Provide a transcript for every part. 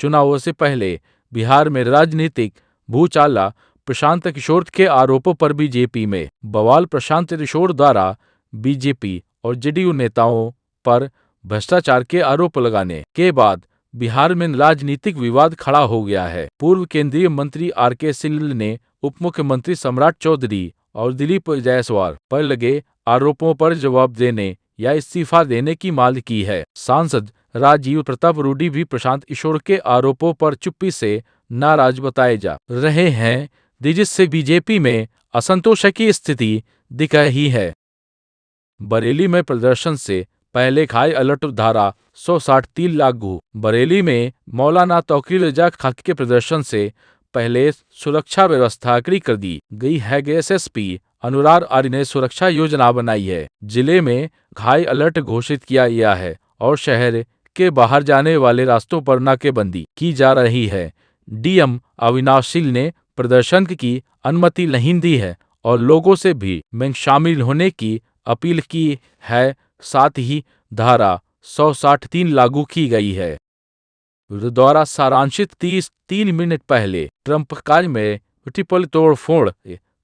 चुनावों से पहले बिहार में राजनीतिक भूचाल प्रशांत किशोर के आरोपों पर बीजेपी में बवाल। प्रशांत किशोर द्वारा बीजेपी और जेडीयू नेताओं पर भ्रष्टाचार के आरोप लगाने के बाद बिहार में राजनीतिक विवाद खड़ा हो गया है। पूर्व केंद्रीय मंत्री आर.के. सिंह ने उप मुख्यमंत्री सम्राट चौधरी और दिलीप जायसवाल पर लगे आरोपों पर जवाब देने या इस्तीफा देने की मांग की है। सांसद राजीव प्रताप रूडी भी प्रशांत किशोर के आरोपों पर चुप्पी से नाराज बताए जा रहे हैं, जिससे बीजेपी में असंतोष की स्थिति दिख रही है। बरेली में प्रदर्शन से पहले हाई अलर्ट धारा 163 लागू। बरेली में मौलाना तौकीर रजा खाकी के प्रदर्शन से पहले सुरक्षा व्यवस्था कड़ी कर दी गई है। एसएसपी अनुराग आर्य ने सुरक्षा योजना बनाई है। जिले में हाई अलर्ट घोषित किया गया है और शहर के बाहर जाने वाले रास्तों पर नाकेबंदी की जा रही है। डीएम अविनाश सिंह ने प्रदर्शन की अनुमति नहीं दी है और लोगों से भी में शामिल होने की अपील की है। साथ ही धारा 163 लागू की गई है। द्वारा सारांशित 3 मिनट पहले ट्रंप कार्य में ट्रिपल तोड़फोड़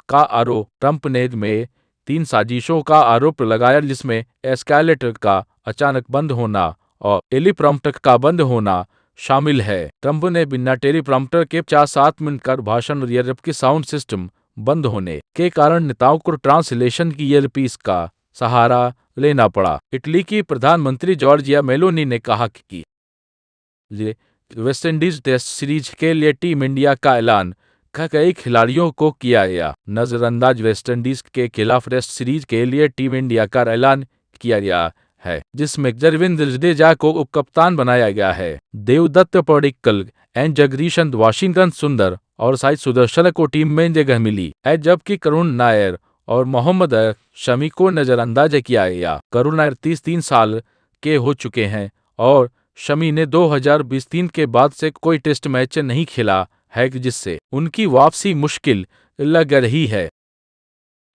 का आरोप। ट्रंप ने में 3 साजिशों का आरोप लगाया, जिसमें एस्केलेटर का अचानक बंद होना और टेलीप्रॉम्प्टर का बंद होना शामिल है। ट्रंप ने बिना टेलीप्रॉम्प्टर के 50-7 मिनट का भाषण और यूरोप की साउंड सिस्टम बंद होने के कारण नेताओं को ट्रांसलेशन की ईयरपीस का सहारा लेना पड़ा। इटली की प्रधानमंत्री जॉर्जिया मेलोनी ने कहा कि वेस्टइंडीज टेस्ट सीरीज के लिए टीम इंडिया का ऐलान कई खिलाड़ियों को किया गया नजरअंदाज। वेस्टइंडीज के खिलाफ टेस्ट सीरीज के लिए टीम इंडिया का ऐलान किया गया है, जिसमें रवींद्र जडेजा को उपकप्तान बनाया गया है। देवदत्त पडिक्कल एंड जगदीशन वाशिंगटन सुंदर और साई सुदर्शन को टीम में जगह मिली है, जबकि करुण नायर और मोहम्मद शमी को नजरअंदाज किया गया। करुण नायर 33 साल के हो चुके हैं और शमी ने 2023 के बाद से कोई टेस्ट मैच नहीं खेला है, जिससे उनकी वापसी मुश्किल लग रही है।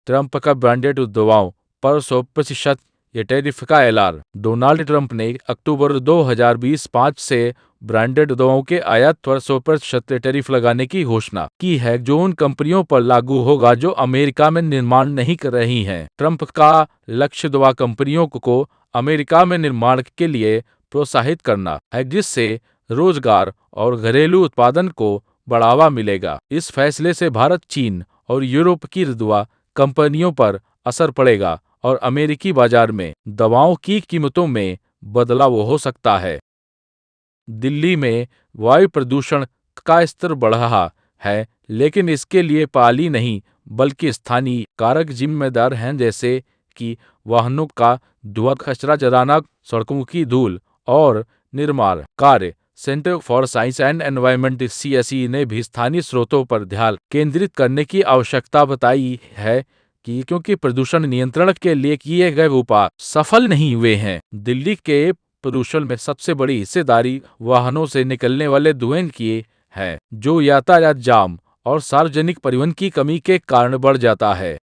ट्रंप का ब्रांडेड दवाओं पर 100% ये टैरिफ का ऐलान। डोनाल्ड ट्रंप ने अक्टूबर 2025 से ब्रांडेड दवाओं के आयात पर 100% टैरिफ लगाने की घोषणा की है, जो उन कंपनियों पर लागू होगा जो अमेरिका में निर्माण नहीं कर रही हैं। ट्रंप का लक्ष्य दवा कंपनियों को अमेरिका में निर्माण के लिए प्रोत्साहित करना है, जिससे रोजगार और घरेलू उत्पादन को बढ़ावा मिलेगा। इस फैसले से भारत, चीन और यूरोप की दवा कंपनियों पर असर पड़ेगा और अमेरिकी बाजार में दवाओं की कीमतों में बदलाव हो सकता है। दिल्ली में वायु प्रदूषण का स्तर बढ़ रहा है, लेकिन इसके लिए पाली नहीं बल्कि स्थानीय कारक जिम्मेदार हैं, जैसे कि वाहनों का धुआं, कचरा जलाना, सड़कों की धूल और निर्माण कार्य। Centre for science and environment (CSE) ने भी स्थानीय स्रोतों पर ध्यान केंद्रित करने की आवश्यकता बताई है कि क्योंकि प्रदूषण नियंत्रण के लिए किए गए उपाय सफल नहीं हुए हैं। दिल्ली के प्रदूषण में सबसे बड़ी हिस्सेदारी वाहनों से निकलने वाले धुएं की है, जो यातायात जाम और सार्वजनिक परिवहन की कमी के कारण बढ़ जाता है।